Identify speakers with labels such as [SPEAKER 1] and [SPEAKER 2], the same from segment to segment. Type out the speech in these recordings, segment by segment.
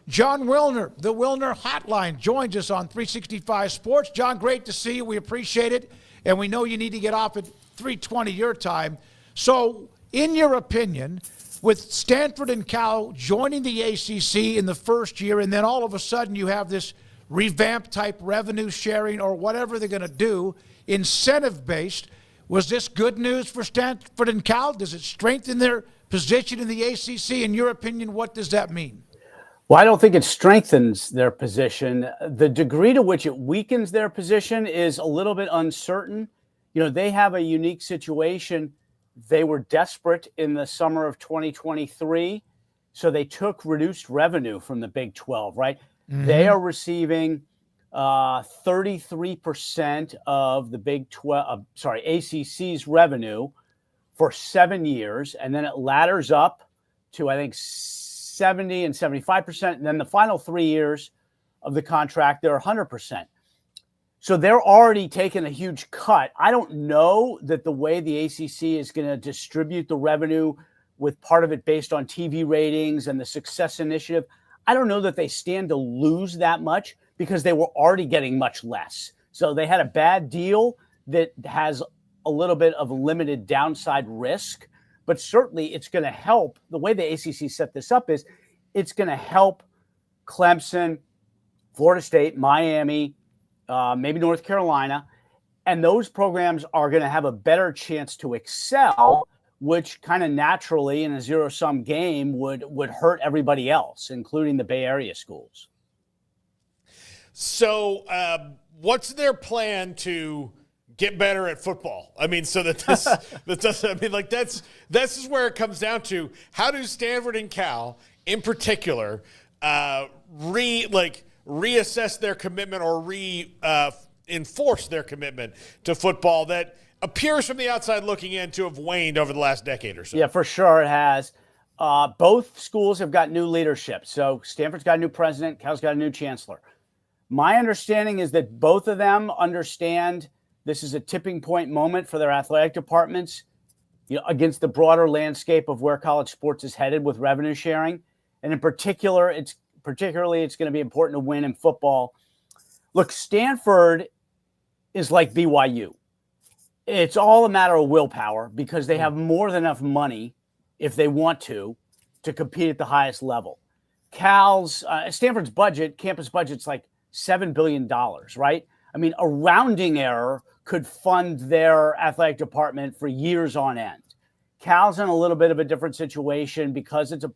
[SPEAKER 1] Jon Wilner, the Wilner Hotline, joins us on 365 Sports. John, great to see you. We appreciate it. And we know you need to get off at 3:20 your time. So, in your opinion, with Stanford and Cal joining the ACC in the first year, and then all of a sudden you have this revamp type revenue sharing or whatever they're going to do, incentive-based, was this good news for Stanford and Cal? Does it strengthen their position in the ACC? In your opinion, what does that mean?
[SPEAKER 2] Well, I don't think it strengthens their position. The degree to which it weakens their position is a little bit uncertain. You know, they have a unique situation. They were desperate in the summer of 2023, so they took reduced revenue from the Big 12, right? Mm-hmm. They are receiving 33% of the ACC's revenue for 7 years, and then it ladders up to, I think, 70 and 75%. And then the final 3 years of the contract, they're 100%. So they're already taking a huge cut. I don't know that the way the ACC is going to distribute the revenue, with part of it based on TV ratings and the Success Initiative, I don't know that they stand to lose that much because they were already getting much less. So they had a bad deal that has a little bit of limited downside risk. But certainly it's going to help. The way the ACC set this up is it's going to help Clemson, Florida State, Miami, maybe North Carolina. And those programs are going to have a better chance to excel, which kind of naturally in a zero-sum game would hurt everybody else, including the Bay Area schools.
[SPEAKER 3] So what's their plan to get better at football? I mean, so that this, this is where it comes down to. How do Stanford and Cal, in particular, reassess their commitment or enforce their commitment to football that appears from the outside looking in to have waned over the last decade or so?
[SPEAKER 2] Yeah, for sure it has. Both schools have got new leadership. So Stanford's got a new president, Cal's got a new chancellor. My understanding is that both of them understand this is a tipping point moment for their athletic departments, you know, against the broader landscape of where college sports is headed with revenue sharing. And in particular, it's going to be important to win in football. Look, Stanford is like BYU. It's all a matter of willpower because they have more than enough money, if they want to compete at the highest level. Stanford's campus budget's like $7 billion, right? I mean, a rounding error could fund their athletic department for years on end. Cal's in a little bit of a different situation because it's a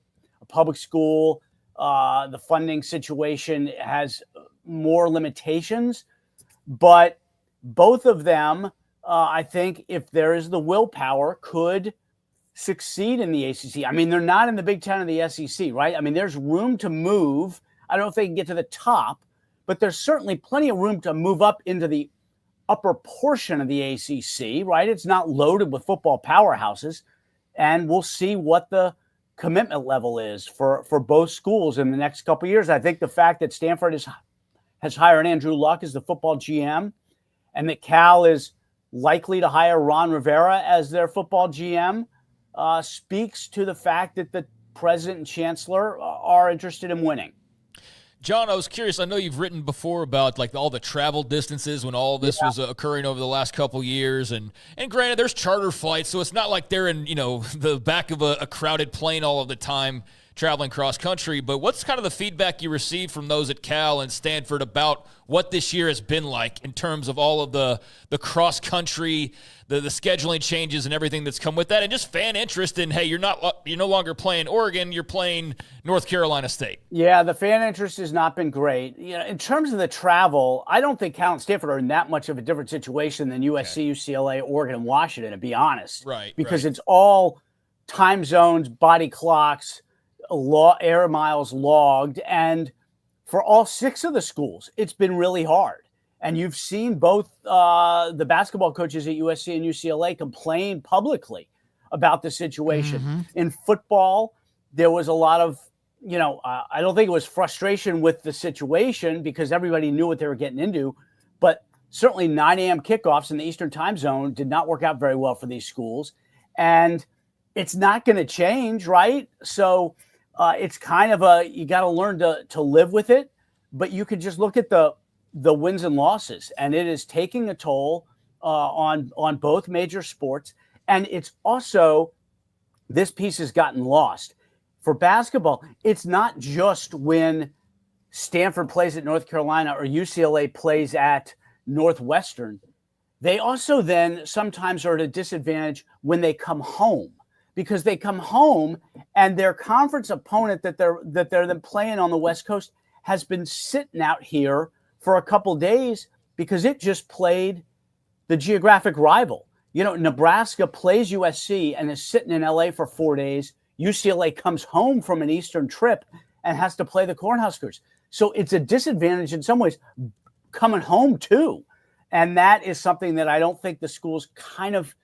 [SPEAKER 2] public school. The funding situation has more limitations, but both of them, I think, if there is the willpower, could succeed in the ACC. I mean, they're not in the Big Ten or the SEC, right? I mean, there's room to move. I don't know if they can get to the top, but there's certainly plenty of room to move up into the upper portion of the ACC, right? It's not loaded with football powerhouses. And we'll see what the commitment level is for both schools in the next couple of years. I think the fact that Stanford has hired Andrew Luck as the football GM and that Cal is likely to hire Ron Rivera as their football GM speaks to the fact that the president and chancellor are interested in winning.
[SPEAKER 4] John, I was curious. I know you've written before about like all the travel distances when all this was occurring over the last couple years, and granted, there's charter flights, so it's not like they're in the back of a crowded plane all of the time traveling cross country. But what's kind of the feedback you received from those at Cal and Stanford about what this year has been like in terms of all of the cross country, the scheduling changes and everything that's come with that, and just fan interest in, hey, you're no longer playing Oregon, you're playing North Carolina State? Yeah, the fan interest has not been great. In terms of the travel, I don't think Cal and Stanford are in that much of a different situation than USC, UCLA, Oregon, and Washington, to be honest. Right.
[SPEAKER 2] Because it's all time zones, body clocks, air miles logged, and for all six of the schools, it's been really hard. And you've seen both the basketball coaches at USC and UCLA complain publicly about the situation. Mm-hmm. In football, there was a lot of, I don't think it was frustration with the situation because everybody knew what they were getting into, but certainly 9 a.m. kickoffs in the Eastern time zone did not work out very well for these schools. And it's not going to change, right? So it's kind of you got to learn to live with it. But you can just look at the wins and losses, and it is taking a toll on both major sports. And it's also, this piece has gotten lost. For basketball, it's not just when Stanford plays at North Carolina or UCLA plays at Northwestern. They also then sometimes are at a disadvantage when they come home, because they come home and their conference opponent that they're then playing on the West Coast has been sitting out here for a couple days because it just played the geographic rival. You know, Nebraska plays USC and is sitting in LA for 4 days. UCLA comes home from an Eastern trip and has to play the Cornhuskers. So it's a disadvantage in some ways coming home too. And that is something that I don't think the schools kind of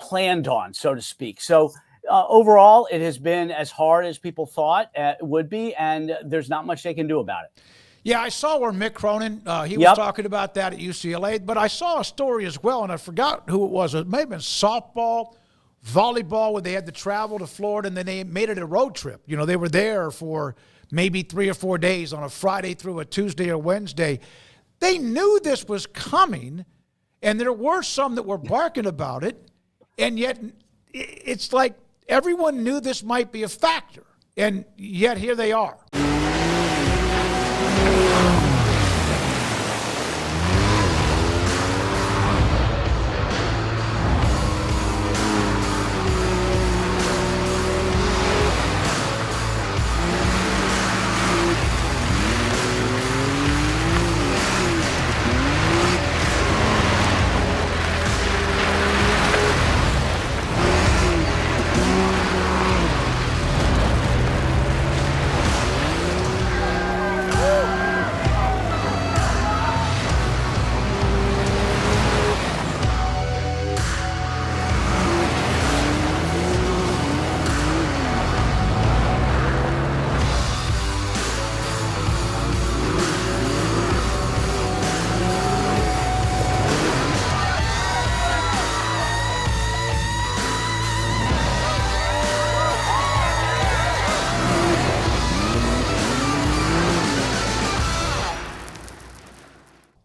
[SPEAKER 2] planned on, so to speak. So overall, it has been as hard as people thought it would be, and there's not much they can do about it.
[SPEAKER 1] Yeah, I saw where Mick Cronin, he was talking about that at UCLA, but I saw a story as well, and I forgot who it was. It may have been softball, volleyball, where they had to travel to Florida, and then they made it a road trip. You know, they were there for maybe 3 or 4 days on a Friday through a Tuesday or Wednesday. They knew this was coming, and there were some that were barking about it, and yet it's like everyone knew this might be a factor, and yet here they are.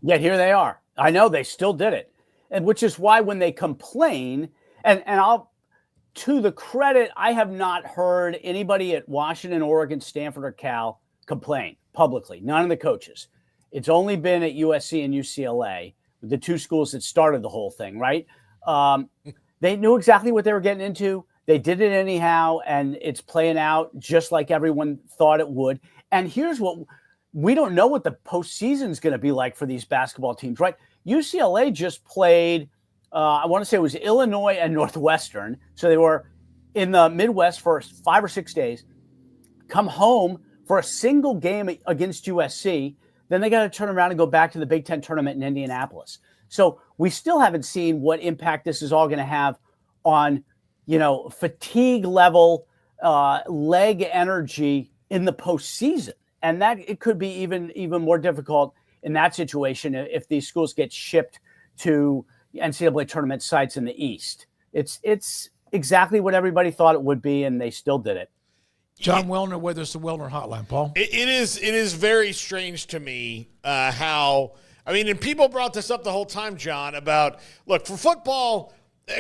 [SPEAKER 2] Yet here they are. I know they still did it. And which is why when they complain, and I'll, to the credit, I have not heard anybody at Washington, Oregon, Stanford, or Cal complain publicly. None of the coaches. It's only been at USC and UCLA, the two schools that started the whole thing, right? They knew exactly what they were getting into. They did it anyhow, and it's playing out just like everyone thought it would. And here's what we don't know what the postseason is going to be like for these basketball teams, right? UCLA just played, I want to say it was Illinois and Northwestern. So they were in the Midwest for 5 or 6 days, come home for a single game against USC. Then they got to turn around and go back to the Big Ten tournament in Indianapolis. So we still haven't seen what impact this is all going to have on, fatigue level, leg energy in the postseason. And that it could be even more difficult in that situation if these schools get shipped to NCAA tournament sites in the East. It's exactly what everybody thought it would be, and they still did it.
[SPEAKER 1] Jon Wilner with us, the Wilner Hotline, Paul.
[SPEAKER 3] It is very strange to me how, and people brought this up the whole time, John, about, look, for football,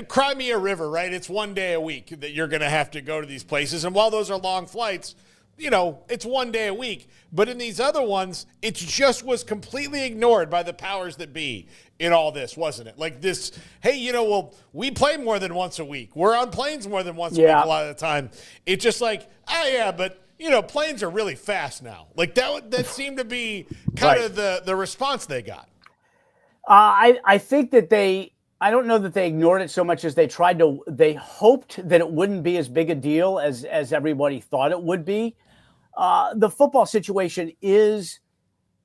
[SPEAKER 3] Crimea River, right? It's 1 day a week that you're going to have to go to these places. And while those are long flights, it's 1 day a week. But in these other ones, it just was completely ignored by the powers that be in all this, wasn't it? Like this, hey, we play more than once a week. We're on planes more than once a week a lot of the time. It's just like, but, planes are really fast now. Like that seemed to be kind of the response they got.
[SPEAKER 2] I think that I don't know that they ignored it so much as they hoped that it wouldn't be as big a deal as everybody thought it would be. The football situation is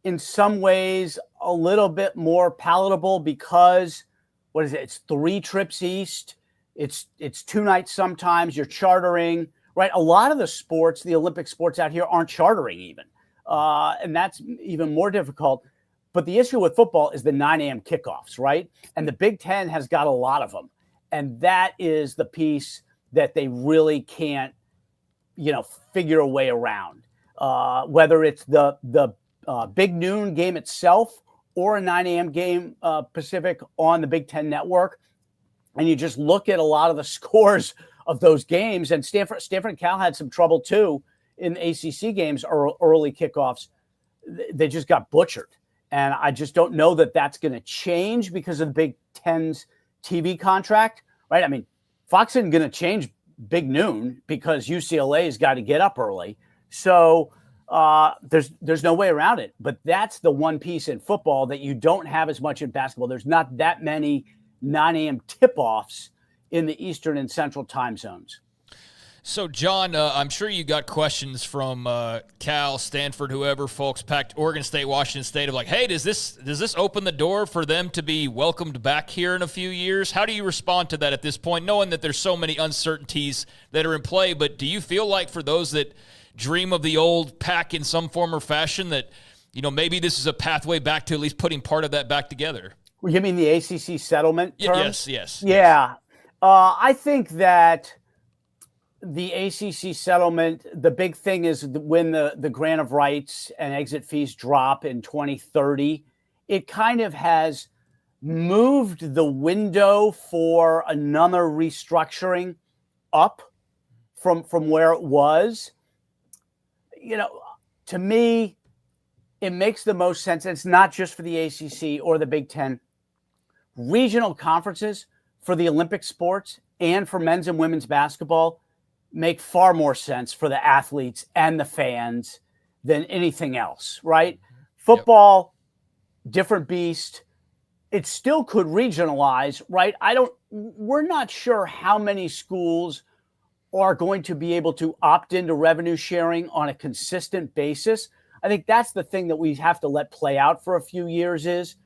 [SPEAKER 2] in some ways a little bit more palatable because, it's 3 trips east. It's 2 nights sometimes. You're chartering, right? A lot of the sports, the Olympic sports out here aren't chartering even. And that's even more difficult. But the issue with football is the 9 a.m. kickoffs, right? And the Big Ten has got a lot of them. And that is the piece that they really can't figure a way around, whether it's the big noon game itself or a 9 a.m. game Pacific on the Big Ten Network. And you just look at a lot of the scores of those games, and Stanford and Cal had some trouble too in ACC games or early kickoffs. They just got butchered. And I just don't know that that's going to change because of the Big Ten's TV contract, right? I mean, Fox isn't going to change Big Noon because UCLA's got to get up early. So there's no way around it. But that's the one piece in football that you don't have as much in basketball. There's not that many 9 a.m. tip-offs in the Eastern and Central time zones.
[SPEAKER 4] So, John, I'm sure you got questions from Cal, Stanford, whoever, folks, packed Oregon State, Washington State of like, hey, does this open the door for them to be welcomed back here in a few years? How do you respond to that at this point, knowing that there's so many uncertainties that are in play? But do you feel like for those that dream of the old Pac in some form or fashion that, maybe this is a pathway back to at least putting part of that back together?
[SPEAKER 2] You mean the ACC settlement terms?
[SPEAKER 4] Yes.
[SPEAKER 2] Yeah. I think that the ACC settlement, the big thing is when the grant of rights and exit fees drop in 2030, it kind of has moved the window for another restructuring up from where it was. To me, it makes the most sense. It's not just for the ACC or the Big Ten. Regional conferences for the Olympic sports and for men's and women's basketball make far more sense for the athletes and the fans than anything else, right? Football, different beast. It still could regionalize, right? We're not sure how many schools are going to be able to opt into revenue sharing on a consistent basis. I think that's the thing that we have to let play out for a few years is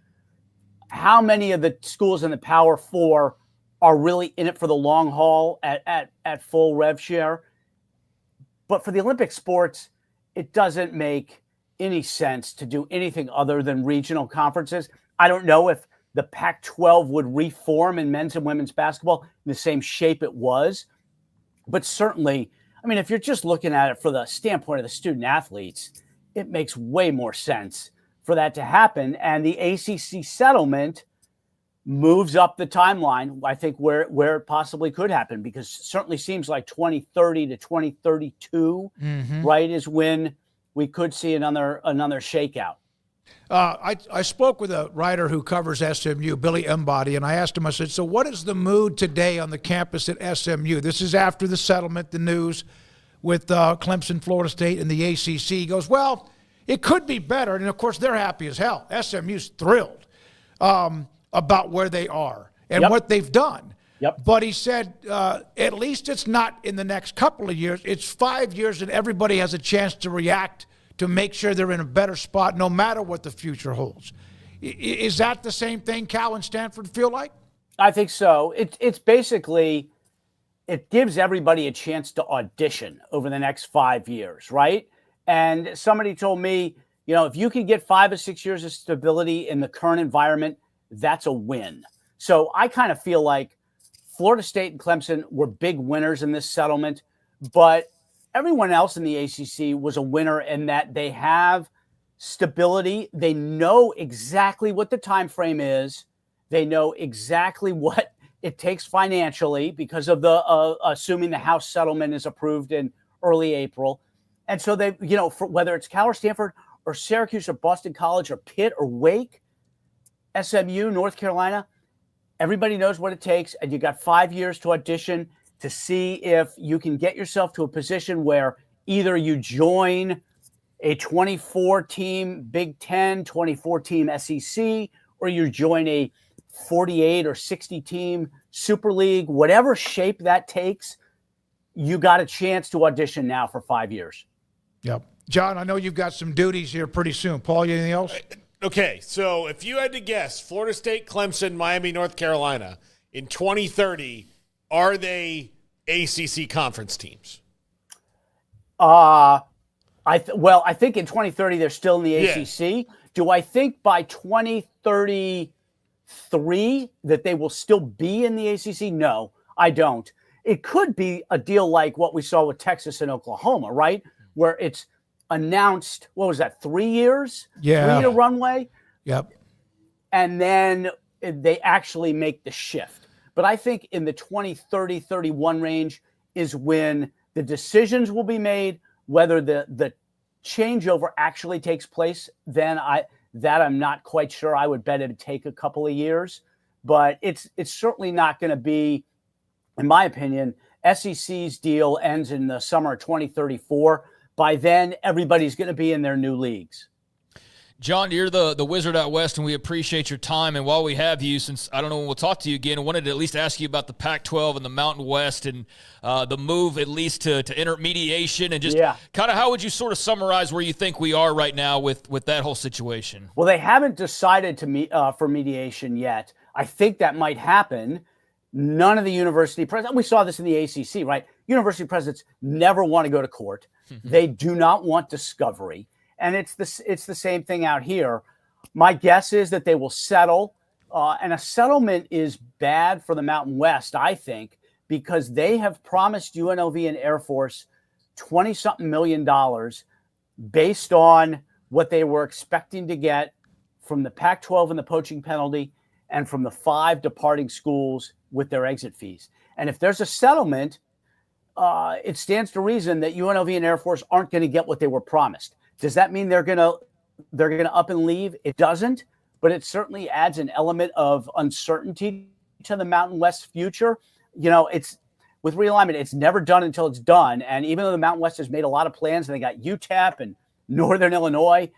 [SPEAKER 2] how many of the schools in the Power Four are really in it for the long haul at full rev share. But for the Olympic sports, it doesn't make any sense to do anything other than regional conferences. I don't know if the Pac-12 would reform in men's and women's basketball in the same shape it was. But certainly, if you're just looking at it for the standpoint of the student athletes, it makes way more sense for that to happen. And the ACC settlement moves up the timeline, I think, where it possibly could happen, because it certainly seems like 2030 to 2032, right, is when we could see another shakeout.
[SPEAKER 1] I spoke with a writer who covers SMU, Billy Embody, and I asked him, I said, so what is the mood today on the campus at SMU? This is after the settlement, the news with Clemson, Florida State, and the ACC. He goes, well, it could be better. And, of course, they're happy as hell. SMU's thrilled about where they are and what they've done. But he said, at least it's not in the next couple of years. It's 5 years, and everybody has a chance to react to make sure they're in a better spot no matter what the future holds. Is that the same thing Cal and Stanford feel like?
[SPEAKER 2] I think so. It's basically, it gives everybody a chance to audition over the next 5 years, right? And somebody told me, if you can get 5 or 6 years of stability in the current environment, that's a win. So I kind of feel like Florida State and Clemson were big winners in this settlement, but everyone else in the ACC was a winner in that they have stability. They know exactly what the time frame is. They know exactly what it takes financially because of the assuming the House settlement is approved in early April. And so they, for whether it's Cal or Stanford or Syracuse or Boston College or Pitt or Wake, SMU, North Carolina, everybody knows what it takes. And you got 5 years to audition to see if you can get yourself to a position where either you join a 24-team Big Ten, 24-team SEC, or you join a 48 or 60-team Super League, whatever shape that takes, you got a chance to audition now for 5 years.
[SPEAKER 1] Yep. John, I know you've got some duties here pretty soon. Paul, you anything else?
[SPEAKER 3] Okay, so if you had to guess, Florida State, Clemson, Miami, North Carolina, in 2030, are they ACC conference teams?
[SPEAKER 2] I think in 2030 they're still in the ACC. Do I think by 2033 that they will still be in the ACC? No, I don't. It could be a deal like what we saw with Texas and Oklahoma, right? Where it's announced, what was that, 3 years?
[SPEAKER 1] Yeah.
[SPEAKER 2] 3-year runway?
[SPEAKER 1] Yep.
[SPEAKER 2] And then they actually make the shift. But I think in the 2030, 31 range is when the decisions will be made, whether the changeover actually takes place. Then I'm not quite sure. I would bet it'd take a couple of years, but it's certainly not going to be, in my opinion. SEC's deal ends in the summer of 2034. By then, everybody's going to be in their new leagues.
[SPEAKER 4] Jon, you're the wizard out west, and we appreciate your time. And while we have you, since I don't know when we'll talk to you again, I wanted to at least ask you about the Pac-12 and the Mountain West and the move at least to intermediation and just kind of how would you sort of summarize where you think we are right now with that whole situation?
[SPEAKER 2] Well, they haven't decided to meet for mediation yet. I think that might happen. None of the university presidents, we saw this in the ACC, right? University presidents never want to go to court. They do not want discovery. And it's the same thing out here. My guess is that they will settle. And a settlement is bad for the Mountain West, I think, because they have promised UNLV and Air Force $20-something million based on what they were expecting to get from the Pac-12 and the poaching penalty and from the 5 departing schools with their exit fees. And if there's a settlement, it stands to reason that UNLV and Air Force aren't going to get what they were promised. Does that mean they're gonna up and leave? It doesn't, but it certainly adds an element of uncertainty to the Mountain West future. You know, it's with realignment, it's never done until it's done. And even though the Mountain West has made a lot of plans and they got UTEP and Northern Illinois,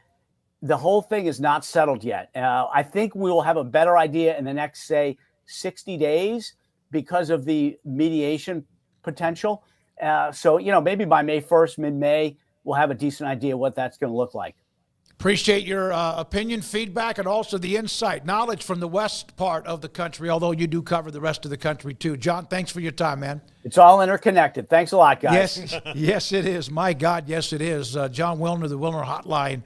[SPEAKER 2] the whole thing is not settled yet. I think we will have a better idea in the next, say, 60 days because of the mediation potential. So, maybe by May 1st, mid-May, we'll have a decent idea what that's going to look like.
[SPEAKER 1] Appreciate your opinion, feedback, and also the insight, knowledge from the west part of the country, although you do cover the rest of the country too. Jon, thanks for your time, man.
[SPEAKER 2] It's all interconnected. Thanks a lot, guys.
[SPEAKER 1] Yes, yes, it is. My God, yes, it is. Jon Wilner, the Wilner Hotline.